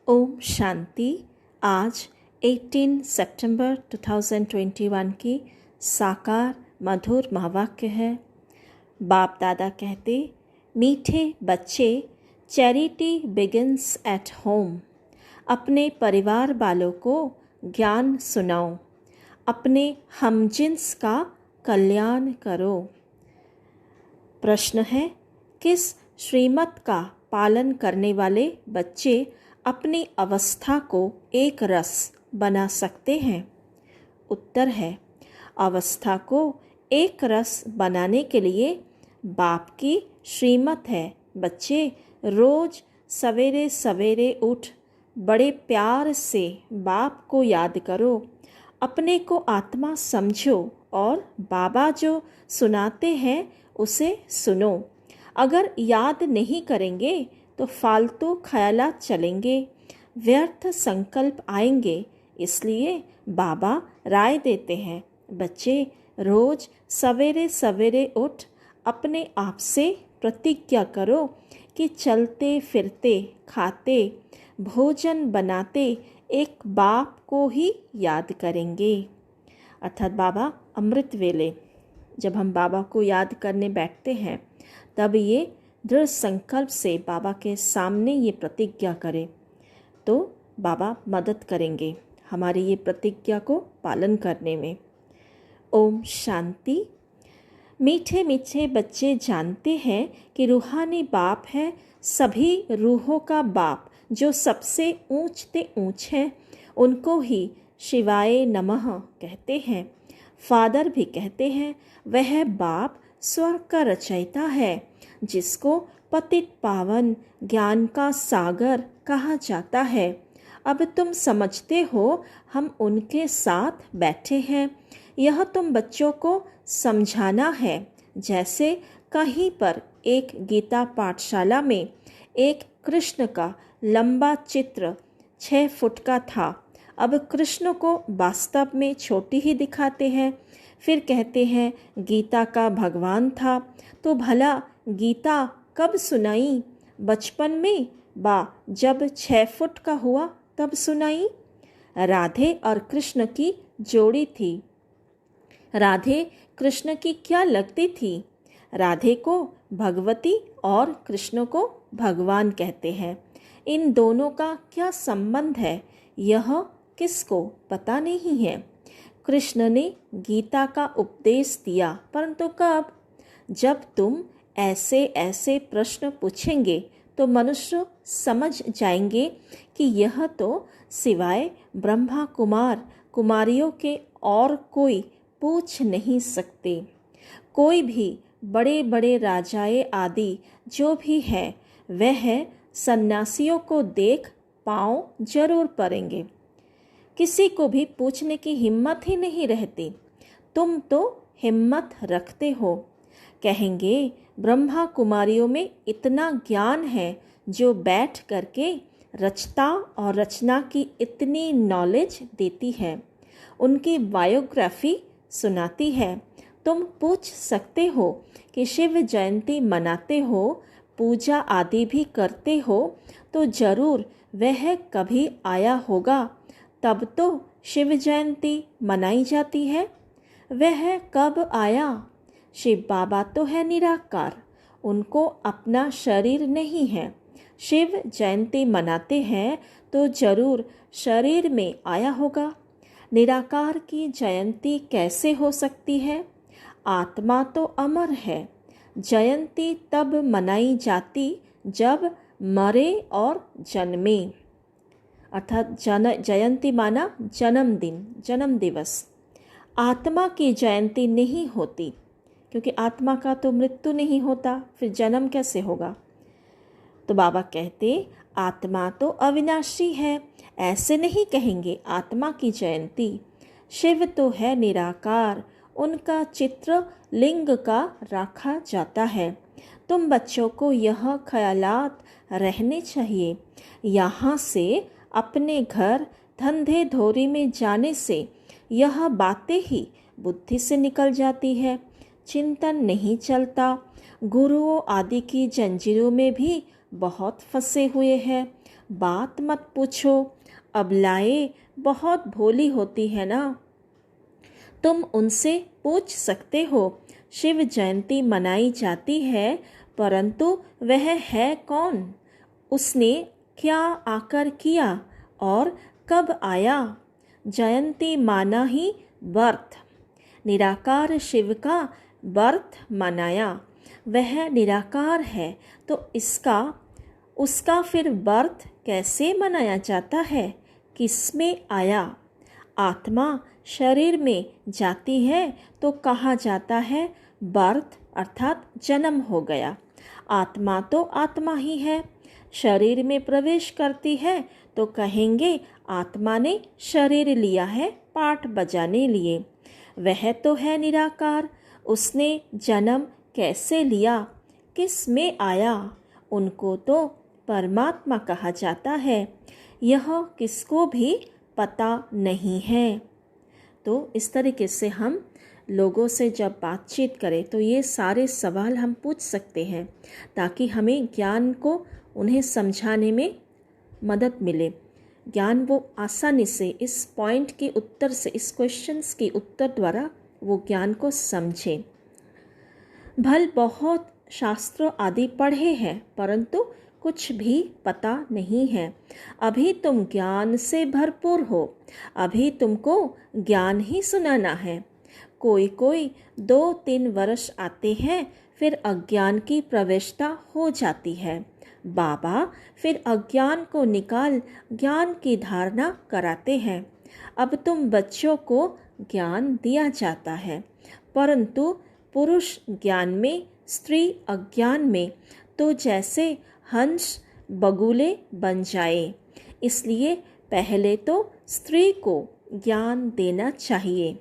ओम शांति। आज 18 सितंबर 2021 की साकार मधुर महावाक्य है। बाप दादा कहते, मीठे बच्चे, चैरिटी बिगिंस एट होम। अपने परिवार वालों को ज्ञान सुनाओ, अपने हमजिन्स का कल्याण करो। प्रश्न है, किस श्रीमत का पालन करने वाले बच्चे अपनी अवस्था को एक रस बना सकते हैं? उत्तर है, अवस्था को एक रस बनाने के लिए बाप की श्रीमत है। बच्चे रोज सवेरे सवेरे उठ बड़े प्यार से बाप को याद करो, अपने को आत्मा समझो और बाबा जो सुनाते हैं उसे सुनो। अगर याद नहीं करेंगे तो फालतू ख्यालात चलेंगे, व्यर्थ संकल्प आएंगे। इसलिए बाबा राय देते हैं, बच्चे रोज सवेरे सवेरे उठ अपने आप से प्रतिज्ञा करो कि चलते फिरते खाते भोजन बनाते एक बाप को ही याद करेंगे। अर्थात बाबा अमृत वेले जब हम बाबा को याद करने बैठते हैं तब ये दृढ़ संकल्प से बाबा के सामने ये प्रतिज्ञा करें तो बाबा मदद करेंगे हमारी ये प्रतिज्ञा को पालन करने में। ओम शांति। मीठे मीठे बच्चे जानते हैं कि रूहानी बाप है सभी रूहों का बाप, जो सबसे ऊंचते ऊंच है उनको ही शिवाय नमः कहते हैं। फादर भी कहते हैं, वह बाप स्वर्ग का रचयिता है जिसको पतित पावन ज्ञान का सागर कहा जाता है। अब तुम समझते हो हम उनके साथ बैठे हैं। यह तुम बच्चों को समझाना है। जैसे कहीं पर एक गीता पाठशाला में एक कृष्ण का लंबा चित्र 6 फुट का था। अब कृष्ण को वास्तव में छोटी ही दिखाते हैं। फिर कहते हैं गीता का भगवान था, तो भला गीता कब सुनाई? बचपन में बा जब 6 फुट का हुआ तब सुनाई। राधे और कृष्ण की जोड़ी थी। राधे कृष्ण की क्या लगती थी? राधे को भगवती और कृष्ण को भगवान कहते हैं। इन दोनों का क्या संबंध है यह किसको पता नहीं है। कृष्ण ने गीता का उपदेश दिया, परंतु कब? जब तुम ऐसे ऐसे प्रश्न पूछेंगे तो मनुष्य समझ जाएंगे कि यह तो सिवाय ब्रह्मा कुमार कुमारियों के और कोई पूछ नहीं सकते। कोई भी बड़े बड़े राजाए आदि जो भी है वह सन्यासियों को देख पाँव जरूर पड़ेंगे। किसी को भी पूछने की हिम्मत ही नहीं रहती। तुम तो हिम्मत रखते हो। कहेंगे ब्रह्मा कुमारियों में इतना ज्ञान है जो बैठ करके रचता और रचना की इतनी नॉलेज देती है, उनकी बायोग्राफी सुनाती है। तुम पूछ सकते हो कि शिव जयंती मनाते हो, पूजा आदि भी करते हो, तो जरूर वह कभी आया होगा, तब तो शिव जयंती मनाई जाती है। वह कब आया? शिव बाबा तो है निराकार, उनको अपना शरीर नहीं है। शिव जयंती मनाते हैं तो जरूर शरीर में आया होगा। निराकार की जयंती कैसे हो सकती है? आत्मा तो अमर है। जयंती तब मनाई जाती जब मरे और जन्मे। अर्थात जयंती माना जन्मदिन, जन्म दिवस। आत्मा की जयंती नहीं होती, क्योंकि आत्मा का तो मृत्यु नहीं होता, फिर जन्म कैसे होगा? तो बाबा कहते आत्मा तो अविनाशी है, ऐसे नहीं कहेंगे आत्मा की जयंती। शिव तो है निराकार, उनका चित्र लिंग का रखा जाता है। तुम बच्चों को यह ख्यालात रहने चाहिए। यहाँ से अपने घर धंधे धोरी में जाने से यह बातें ही बुद्धि से निकल जाती है, चिंतन नहीं चलता। गुरुओं आदि की जंजीरों में भी बहुत फंसे हुए हैं। बात मत पूछो, अबलाएं बहुत भोली होती है ना। तुम उनसे पूछ सकते हो। शिव जयंती मनाई जाती है, परंतु वह है कौन? उसने क्या आकर किया और कब आया? जयंती माना ही बर्थ। निराकार शिव का बर्थ मनाया। वह निराकार है, तो उसका फिर बर्थ कैसे मनाया जाता है? किसमें आया? आत्मा शरीर में जाती है तो कहा जाता है बर्थ, अर्थात जन्म हो गया। आत्मा तो आत्मा ही है। शरीर में प्रवेश करती है तो कहेंगे आत्मा ने शरीर लिया है पाठ बजाने लिए। वह तो है निराकार। उसने जन्म कैसे लिया? किस में आया? उनको तो परमात्मा कहा जाता है। यह किसको भी पता नहीं है। तो इस तरीके से हम लोगों से जब बातचीत करें तो ये सारे सवाल हम पूछ सकते हैं, ताकि हमें ज्ञान को उन्हें समझाने में मदद मिले। ज्ञान वो आसानी से इस पॉइंट के उत्तर से, इस क्वेश्चंस के उत्तर द्वारा वो ज्ञान को समझें। भल बहुत शास्त्र आदि पढ़े हैं, परंतु कुछ भी पता नहीं है। अभी तुम ज्ञान से भरपूर हो। अभी तुमको ज्ञान ही सुनाना है। कोई 2-3 वर्ष आते हैं, फिर अज्ञान की प्रवेशता हो जाती है। बाबा फिर अज्ञान को निकाल ज्ञान की धारणा कराते हैं। अब तुम बच्चों को ज्ञान दिया जाता है, परंतु पुरुष ज्ञान में, स्त्री अज्ञान में तो जैसे हंस बगुले बन जाए। इसलिए पहले तो स्त्री को ज्ञान देना चाहिए।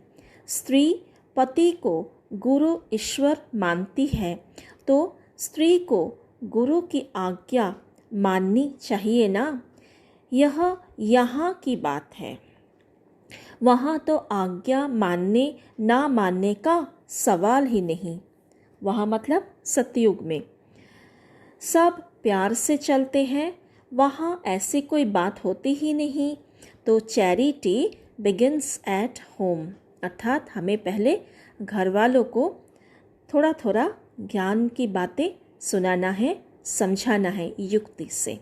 स्त्री पति को गुरु ईश्वर मानती है, तो स्त्री को गुरु की आज्ञा माननी चाहिए ना। यह यहाँ की बात है। वहाँ तो आज्ञा मानने ना मानने का सवाल ही नहीं। वहाँ मतलब सतयुग में सब प्यार से चलते हैं, वहाँ ऐसी कोई बात होती ही नहीं। तो चैरिटी बिगिंस एट होम, अर्थात हमें पहले घर वालों को थोड़ा थोड़ा ज्ञान की बातें सुनाना है, समझाना है युक्ति से।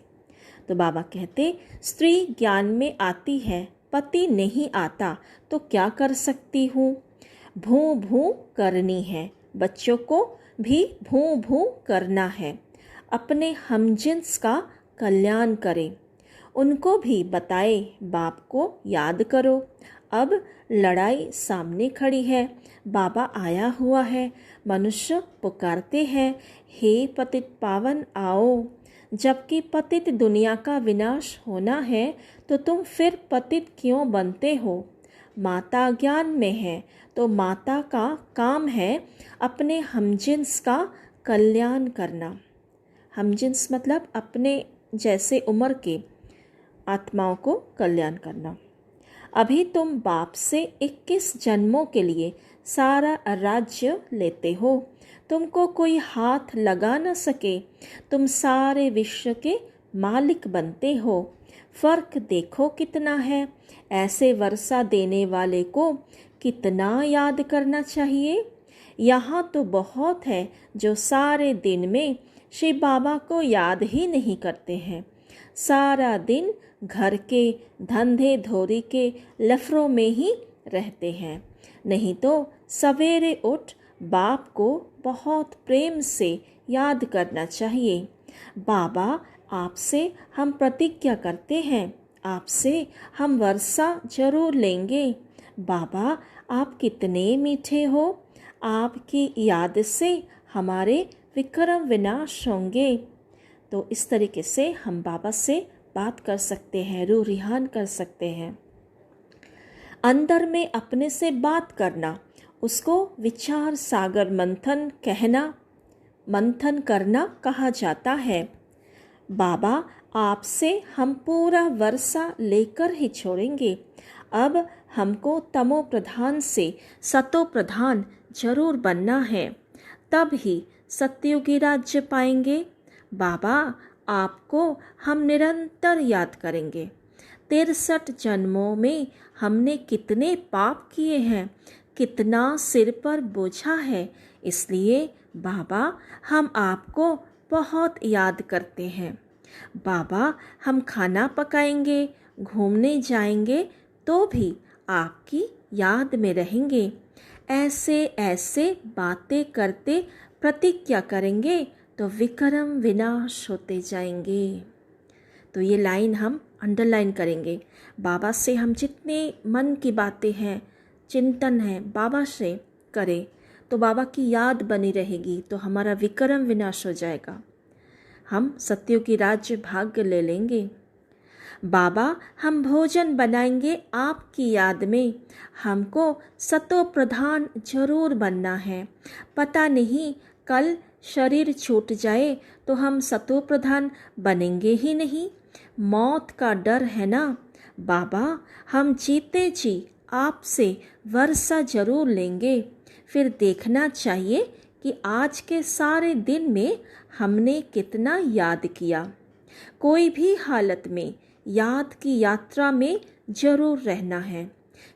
तो बाबा कहते स्त्री ज्ञान में आती है, पति नहीं आता, तो क्या कर सकती हूँ? भूं भूं करनी है। बच्चों को भी भूं भूं करना है। अपने हमजिन्स का कल्याण करें। उनको भी बताए बाप को याद करो। अब लड़ाई सामने खड़ी है, बाबा आया हुआ है। मनुष्य पुकारते हैं, हे पतित पावन आओ। जबकि पतित दुनिया का विनाश होना है, तो तुम फिर पतित क्यों बनते हो? माता ज्ञान में है, तो माता का काम है अपने हमजिन्स का कल्याण करना। हमजिन्स मतलब अपने जैसे उम्र के आत्माओं को कल्याण करना। अभी तुम बाप से 21 जन्मों के लिए सारा राज्य लेते हो। तुमको कोई हाथ लगा न सके, तुम सारे विश्व के मालिक बनते हो। फर्क देखो कितना है। ऐसे वर्षा देने वाले को कितना याद करना चाहिए। यहाँ तो बहुत है जो सारे दिन में शिव बाबा को याद ही नहीं करते हैं। सारा दिन घर के धंधे धोरी के लफड़ों में ही रहते हैं। नहीं तो सवेरे उठ बाप को बहुत प्रेम से याद करना चाहिए। बाबा आपसे हम प्रतिज्ञा करते हैं, आपसे हम वर्षा जरूर लेंगे। बाबा आप कितने मीठे हो, आपकी याद से हमारे विक्रम विनाश होंगे। तो इस तरीके से हम बाबा से बात कर सकते हैं, रूह रिहान कर सकते हैं। अंदर में अपने से बात करना, उसको विचार सागर मंथन करना कहा जाता है। बाबा आपसे हम पूरा वर्षा लेकर ही छोड़ेंगे। अब हमको तमो प्रधान से सतो प्रधान जरूर बनना है, तब ही सत्ययुगी राज्य पाएंगे। बाबा आपको हम निरंतर याद करेंगे। 63 जन्मों में हमने कितने पाप किए हैं, कितना सिर पर बोझा है, इसलिए बाबा हम आपको बहुत याद करते हैं। बाबा हम खाना पकाएंगे, घूमने जाएंगे तो भी आपकी याद में रहेंगे। ऐसे ऐसे बातें करते प्रतिज्ञा करेंगे तो विक्रम विनाश होते जाएंगे। तो ये लाइन हम अंडरलाइन करेंगे। बाबा से हम जितने मन की बातें हैं, चिंतन है, बाबा से करें तो बाबा की याद बनी रहेगी, तो हमारा विक्रम विनाश हो जाएगा, हम सत्यों की राज्य भाग्य ले लेंगे। बाबा हम भोजन बनाएंगे आपकी याद में, हमको सतो प्रधान जरूर बनना है। पता नहीं कल शरीर छूट जाए तो हम सतो प्रधान बनेंगे ही नहीं, मौत का डर है ना। बाबा हम जीते जी आपसे वर्षा जरूर लेंगे, फिर देखना चाहिए कि आज के सारे दिन में हमने कितना याद किया। कोई भी हालत में याद की यात्रा में जरूर रहना है,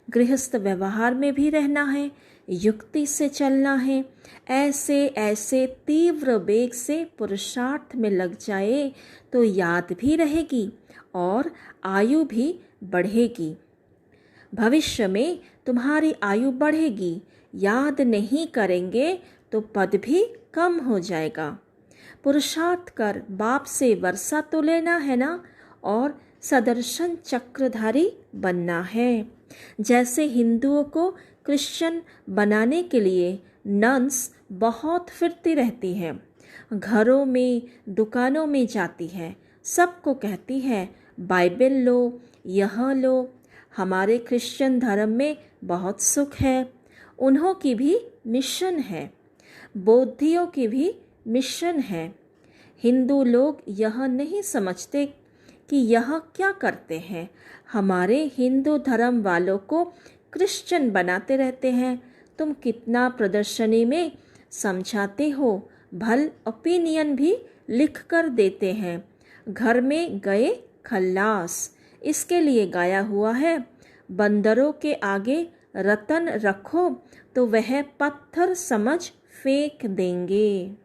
गृहस्थ व्यवहार में भी रहना है, युक्ति से चलना है। ऐसे ऐसे तीव्र वेग से पुरुषार्थ में लग जाए तो याद भी रहेगी और आयु भी बढ़ेगी। भविष्य में तुम्हारी आयु बढ़ेगी। याद नहीं करेंगे तो पद भी कम हो जाएगा। पुरुषार्थ कर बाप से वर्षा तो लेना है ना, और सदर्शन चक्रधारी बनना है। जैसे हिंदुओं को क्रिश्चियन बनाने के लिए नन्स बहुत फिरती रहती हैं, घरों में दुकानों में जाती है, सबको कहती है बाइबल लो, यह लो, हमारे क्रिश्चियन धर्म में बहुत सुख है। उन्हों की भी मिशन है, बौद्धियों की भी मिशन है। हिंदू लोग यह नहीं समझते कि यह क्या करते हैं, हमारे हिंदू धर्म वालों को क्रिश्चियन बनाते रहते हैं। तुम कितना प्रदर्शनी में समझाते हो, भल ओपिनियन भी लिख कर देते हैं। घर में गए खल्लास, इसके लिए गाया हुआ है, बंदरों के आगे रतन रखो तो वह पत्थर समझ फेंक देंगे।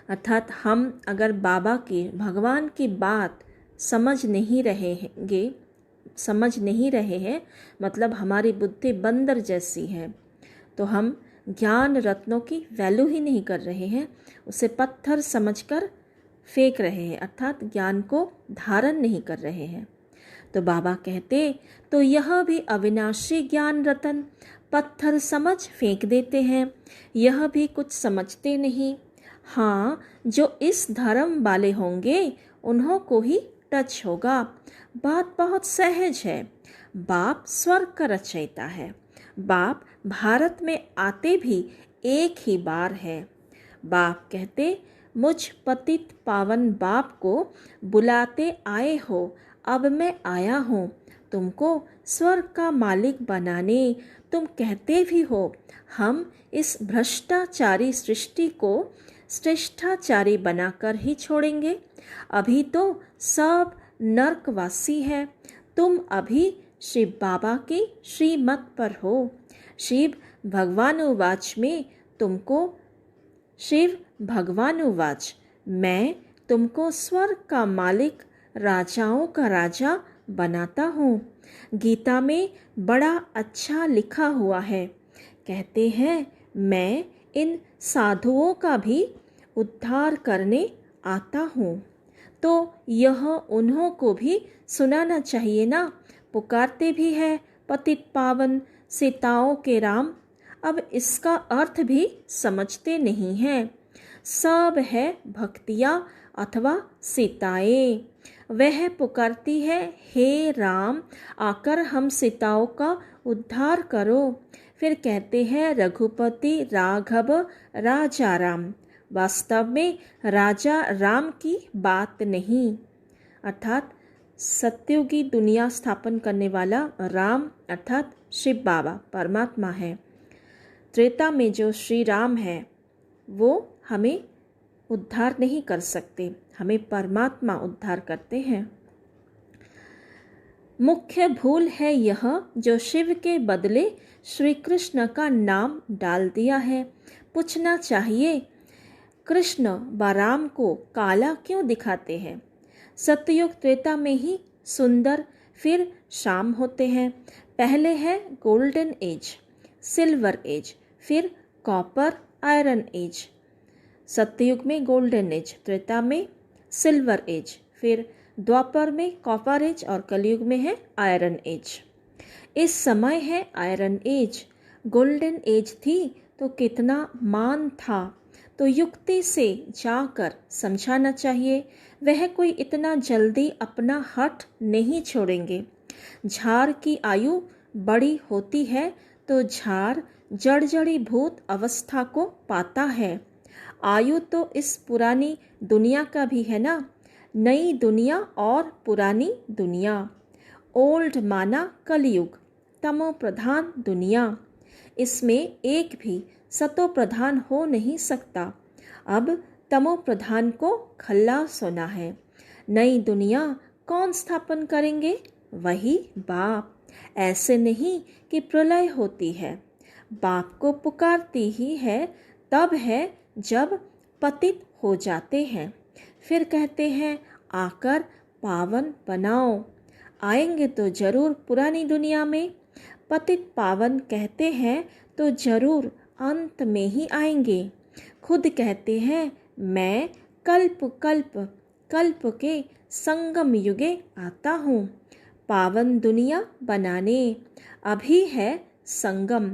अर्थात हम अगर बाबा की, भगवान की बात समझ नहीं रहे हैं, मतलब हमारी बुद्धि बंदर जैसी है, तो हम ज्ञान रत्नों की वैल्यू ही नहीं कर रहे हैं, उसे पत्थर समझकर फेंक रहे हैं, अर्थात ज्ञान को धारण नहीं कर रहे हैं। तो बाबा कहते तो यह भी अविनाशी ज्ञान रतन पत्थर समझ फेंक देते हैं, यह भी कुछ समझते नहीं। हाँ, जो इस धर्म वाले होंगे उन्हों को ही टच होगा। बात बहुत सहज है। बाप स्वर्ग का रचयिता है। बाप भारत में आते भी एक ही बार है। बाप कहते मुझ पतित पावन बाप को बुलाते आए हो, अब मैं आया हूँ तुमको स्वर्ग का मालिक बनाने। तुम कहते भी हो हम इस भ्रष्टाचारी सृष्टि को श्रेष्ठाचारी बनाकर ही छोड़ेंगे। अभी तो सब नरकवासी है, तुम अभी शिव बाबा की श्रीमत पर हो। शिव भगवानुवाच में तुमको, शिव भगवानुवाच मैं तुमको स्वर्ग का मालिक, राजाओं का राजा बनाता हूँ। गीता में बड़ा अच्छा लिखा हुआ है, कहते हैं मैं इन साधुओं का भी उद्धार करने आता हूँ। तो यह उन्हों को भी सुनाना चाहिए ना। पुकारते भी है पतित पावन सीताओं के राम, अब इसका अर्थ भी समझते नहीं हैं। सब है भक्तियाँ अथवा सीताएं। वह पुकारती है हे राम आकर हम सीताओं का उद्धार करो। फिर कहते हैं रघुपति राघव राजा राम। वास्तव में राजा राम की बात नहीं, अर्थात सत्युगी दुनिया स्थापन करने वाला राम अर्थात शिव बाबा परमात्मा है। त्रेता में जो श्री राम है वो हमें उद्धार नहीं कर सकते, हमें परमात्मा उद्धार करते हैं। मुख्य भूल है यह जो शिव के बदले श्री कृष्ण का नाम डाल दिया है। पूछना चाहिए, कृष्ण व राम को काला क्यों दिखाते हैं? सतयुग त्रेता में ही सुंदर फिर शाम होते हैं। पहले है गोल्डन एज, सिल्वर एज, फिर कॉपर आयरन एज। सतयुग में गोल्डन एज, त्रेता में सिल्वर एज, फिर द्वापर में कॉपर एज और कलयुग में है आयरन एज। इस समय है आयरन एज। गोल्डन एज थी तो कितना मान था, तो युक्ति से जाकर समझाना चाहिए। वह कोई इतना जल्दी अपना हठ नहीं छोड़ेंगे। झाड़ की आयु बड़ी होती है तो झाड़ जड़जड़ी भूत अवस्था को पाता है। आयु तो इस पुरानी दुनिया का भी है ना, नई दुनिया और पुरानी दुनिया। ओल्ड माना कलयुग, तमो प्रधान दुनिया। इसमें एक भी सतो प्रधान हो नहीं सकता। अब तमो प्रधान को खल्लास होना है। नई दुनिया कौन स्थापन करेंगे? वही बाप। ऐसे नहीं कि प्रलय होती है, बाप को पुकारती ही है तब है जब पतित हो जाते हैं। फिर कहते हैं आकर पावन बनाओ। आएंगे तो जरूर पुरानी दुनिया में। पतित पावन कहते हैं तो जरूर अंत में ही आएंगे। खुद कहते हैं मैं कल्प कल्प कल्प के संगम युगे आता हूँ पावन दुनिया बनाने। अभी है संगम,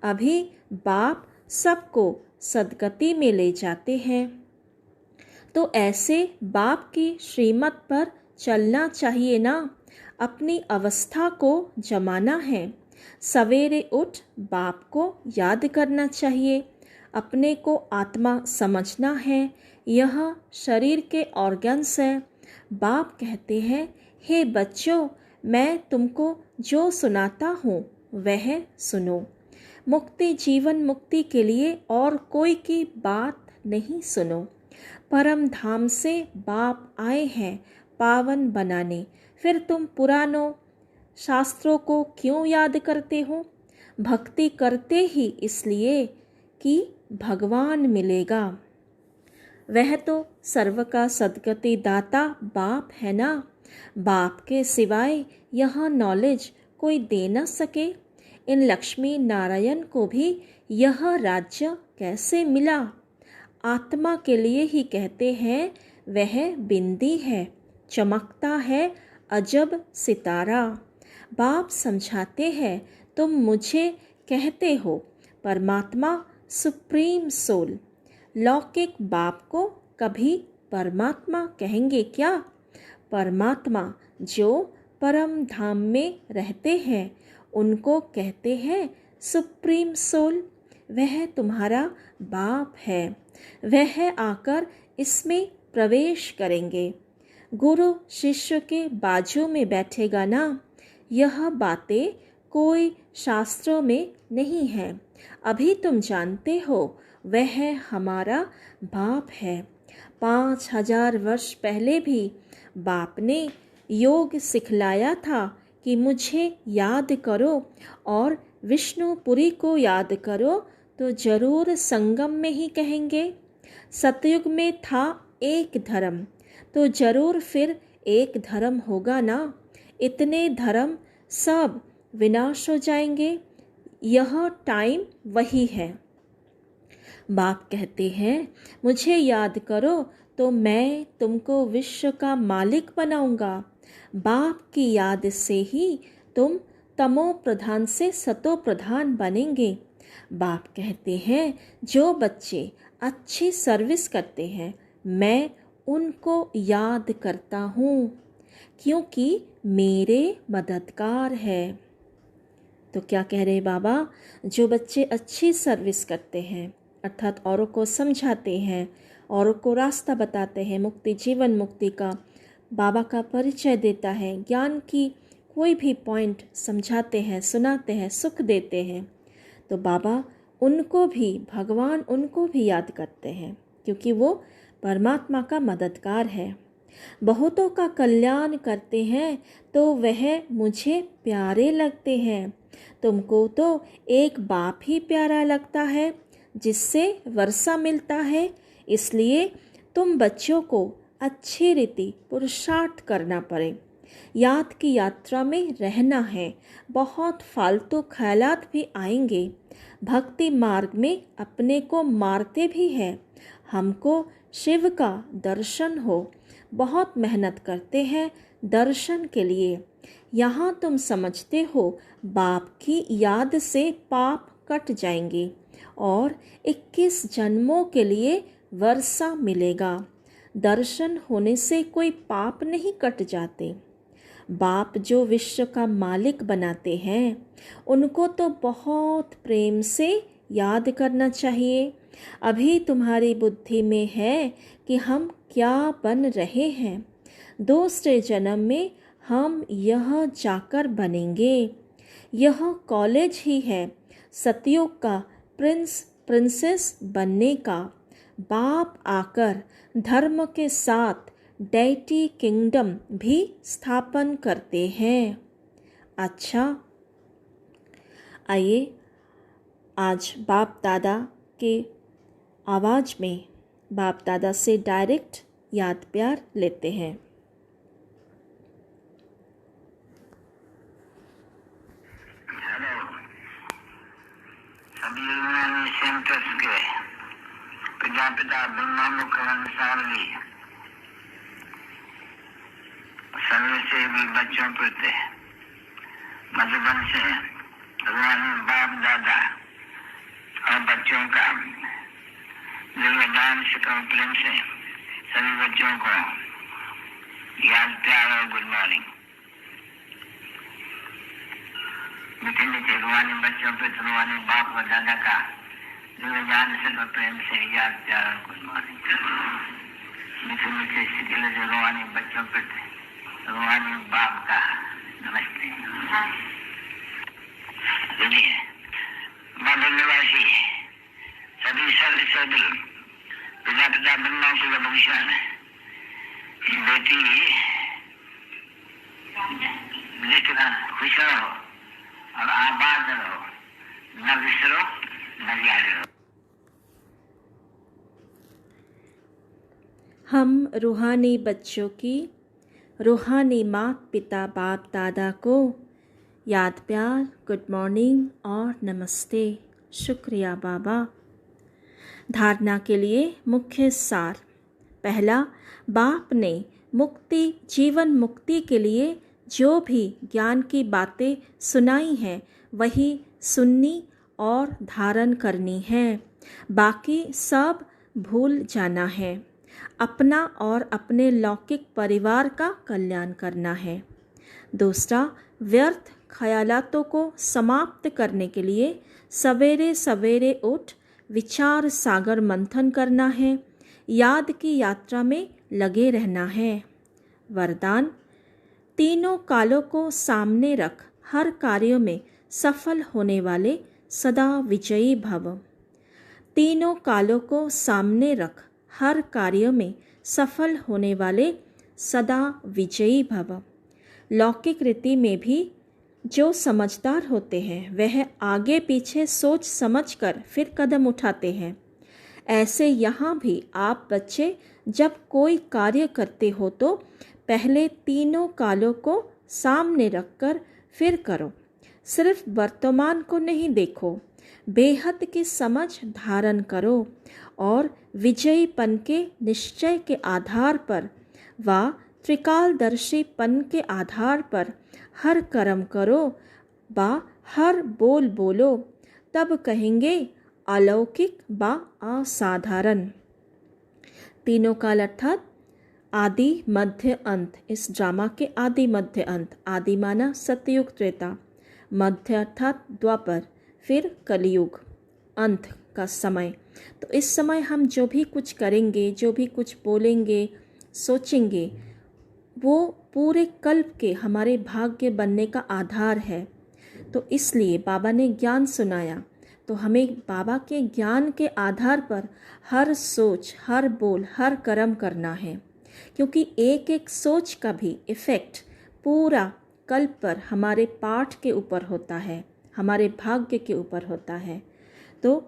अभी बाप सबको सदगति में ले जाते हैं। तो ऐसे बाप की श्रीमत पर चलना चाहिए ना। अपनी अवस्था को जमाना है। सवेरे उठ बाप को याद करना चाहिए। अपने को आत्मा समझना है। यह शरीर के ऑर्गन्स है। बाप कहते हैं हे बच्चों, मैं तुमको जो सुनाता हूँ वह सुनो। मुक्ति जीवन मुक्ति के लिए और कोई की बात नहीं सुनो। परम धाम से बाप आए हैं पावन बनाने। फिर तुम पुरानों शास्त्रों को क्यों याद करते हो? भक्ति करते ही इसलिए कि भगवान मिलेगा। वह तो सर्व का सद्गति दाता बाप है ना। बाप के सिवाय यह नॉलेज कोई दे न सके। इन लक्ष्मी नारायण को भी यह राज्य कैसे मिला? आत्मा के लिए ही कहते हैं वह बिंदी है, चमकता है अजब सितारा। बाप समझाते हैं तुम मुझे कहते हो परमात्मा सुप्रीम सोल। लौकिक बाप को कभी परमात्मा कहेंगे क्या? परमात्मा जो परम धाम में रहते हैं उनको कहते हैं सुप्रीम सोल। वह तुम्हारा बाप है। वह आकर इसमें प्रवेश करेंगे। गुरु शिष्य के बाजू में बैठेगा ना। यह बातें कोई शास्त्रों में नहीं है। अभी तुम जानते हो वह हमारा बाप है। 5000 वर्ष पहले भी बाप ने योग सिखलाया था कि मुझे याद करो और विष्णुपुरी को याद करो तो जरूर संगम में ही कहेंगे। सतयुग में था एक धर्म तो जरूर फिर एक धर्म होगा ना। इतने धर्म सब विनाश हो जाएंगे। यह टाइम वही है। बाप कहते हैं मुझे याद करो तो मैं तुमको विश्व का मालिक बनाऊंगा। बाप की याद से ही तुम तमो प्रधान से सतो प्रधान बनेंगे। बाप कहते हैं जो बच्चे अच्छी सर्विस करते हैं मैं उनको याद करता हूँ क्योंकि मेरे मददगार है। तो क्या कह रहे बाबा? जो बच्चे अच्छी सर्विस करते हैं अर्थात औरों को समझाते हैं, औरों को रास्ता बताते हैं मुक्ति जीवन मुक्ति का, बाबा का परिचय देता है, ज्ञान की कोई भी पॉइंट समझाते हैं, सुनाते हैं, सुख देते हैं, तो बाबा उनको भी भगवान उनको भी याद करते हैं क्योंकि वो परमात्मा का मददगार है। बहुतों का कल्याण करते हैं तो वह मुझे प्यारे लगते हैं। तुमको तो एक बाप ही प्यारा लगता है जिससे वर्षा मिलता है, इसलिए तुम बच्चों को अच्छी रीति पुरुषार्थ करना पड़े। याद की यात्रा में रहना है, बहुत फालतू ख्यालात भी आएंगे। भक्ति मार्ग में अपने को मारते भी हैं। हमको शिव का दर्शन हो, बहुत मेहनत करते हैं दर्शन के लिए। यहाँ तुम समझते हो बाप की याद से पाप कट जाएंगे और 21 जन्मों के लिए वर्षा मिलेगा। दर्शन होने से कोई पाप नहीं कट जाते। बाप जो विश्व का मालिक बनाते हैं उनको तो बहुत प्रेम से याद करना चाहिए। अभी तुम्हारी बुद्धि में है कि हम क्या बन रहे हैं। दूसरे जन्म में हम यह जाकर बनेंगे। यह कॉलेज ही है सतयुग का प्रिंसेस बनने का। बाप आकर धर्म के साथ डेटी किंगडम भी स्थापन करते हैं। अच्छा, आइए आज बाप दादा के आवाज़ में बाप दादा से डायरेक्ट याद प्यार लेते हैं। हेलो, सभी सेंटर्स के प्रजापिता ब्रह्मा मुखानुसार सर्व से भी बच्चों पर थे। मधुबन से रूहानी बाप दादा और बच्चों का दिव्यदान से प्रेम से सभी बच्चों को याद प्यार और गुड मॉर्निंग। मीठे मीठे रूहानी बच्चों पर रूहानी बाप और दादा का दिव्यदान से प्रेम से याद प्यार और गुड मॉर्निंग। मीठे मीठे सिकिल रूहानी बच्चों पर रूहानी बाप का नमस्ते। माँ निवासी सभी सभी प्रजापिता ब्रह्मा के भूषण बेटी खुश रहो और आबाद रहो, न विसरो न याद रहो। हम रूहानी बच्चों की रूहानी माता पिता बाप दादा को याद प्यार, गुड मॉर्निंग और नमस्ते। शुक्रिया बाबा। धारणा के लिए मुख्य सार। पहला, बाप ने मुक्ति जीवन मुक्ति के लिए जो भी ज्ञान की बातें सुनाई हैं वही सुननी और धारण करनी है। बाकी सब भूल जाना है। अपना और अपने लौकिक परिवार का कल्याण करना है। दूसरा, व्यर्थ ख्यालातों को समाप्त करने के लिए सवेरे सवेरे उठ विचार सागर मंथन करना है। याद की यात्रा में लगे रहना है। वरदान, तीनों कालों को सामने रख हर कार्य में सफल होने वाले सदा विजयी भव। तीनों कालों को सामने रख हर कार्य में सफल होने वाले सदा विजयी भव। लौकिक रीति में भी जो समझदार होते हैं वह आगे पीछे सोच समझकर फिर कदम उठाते हैं। ऐसे यहाँ भी आप बच्चे जब कोई कार्य करते हो तो पहले तीनों कालों को सामने रखकर फिर करो। सिर्फ वर्तमान को नहीं देखो, बेहद की समझ धारण करो और विजयीपन के निश्चय के आधार पर व त्रिकालदर्शीपन के आधार पर हर कर्म करो बा हर बोल बोलो, तब कहेंगे अलौकिक बा असाधारण। तीनों काल अर्थात आदि मध्य अंत। इस ड्रामा के आदि मध्य अंत। आदि माना सतयुग त्रेता, मध्य अर्थात द्वापर, फिर कलयुग, अंत का समय। तो इस समय हम जो भी कुछ करेंगे, जो भी कुछ बोलेंगे, सोचेंगे, वो पूरे कल्प के हमारे भाग्य बनने का आधार है। तो इसलिए बाबा ने ज्ञान सुनाया तो हमें बाबा के ज्ञान के आधार पर हर सोच, हर बोल, हर कर्म करना है, क्योंकि एक एक सोच का भी इफ़ेक्ट पूरा कल्प पर हमारे पाठ के ऊपर होता है, हमारे भाग्य के ऊपर होता है। तो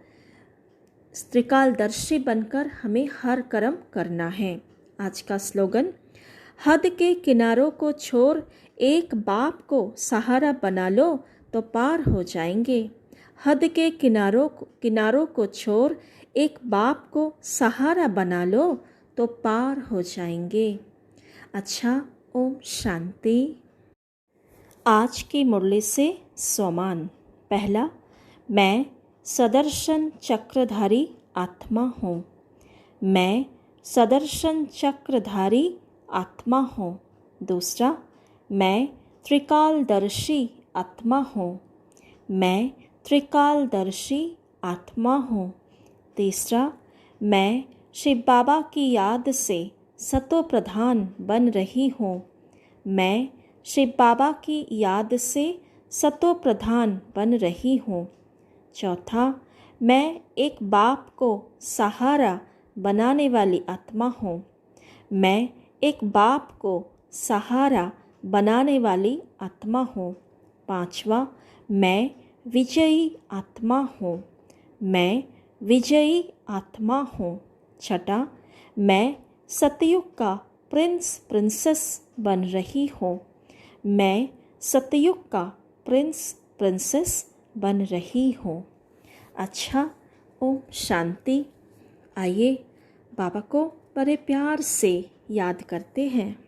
त्रिकालदर्शी बनकर हमें हर कर्म करना है। आज का स्लोगन, हद के किनारों को छोड़ एक बाप को सहारा बना लो तो पार हो जाएंगे। हद के किनारों को छोड़ एक बाप को सहारा बना लो तो पार हो जाएंगे। अच्छा, ओम शांति। आज की मुरली से सोमान। पहला, मैं सदर्शन चक्रधारी आत्मा हूँ। मैं सदर्शन चक्रधारी आत्मा हूँ। दूसरा, मैं त्रिकालदर्शी आत्मा हूँ। मैं त्रिकालदर्शी आत्मा हूँ। तीसरा, मैं शिव बाबा की याद से सतो प्रधान बन रही हूँ। मैं शिव बाबा की याद से सतो प्रधान बन रही हूँ। चौथा, मैं एक बाप को सहारा बनाने वाली आत्मा हूँ। मैं एक बाप को सहारा बनाने वाली आत्मा हूँ। पांचवा, मैं विजयी आत्मा हूँ। मैं विजयी आत्मा हूँ। छठा, मैं सतयुग का प्रिंसेस बन रही हूँ। मैं सतयुग का प्रिंसेस बन रही हूँ। अच्छा, ओम शांति। आइए बाबा को बड़े प्यार से याद करते हैं।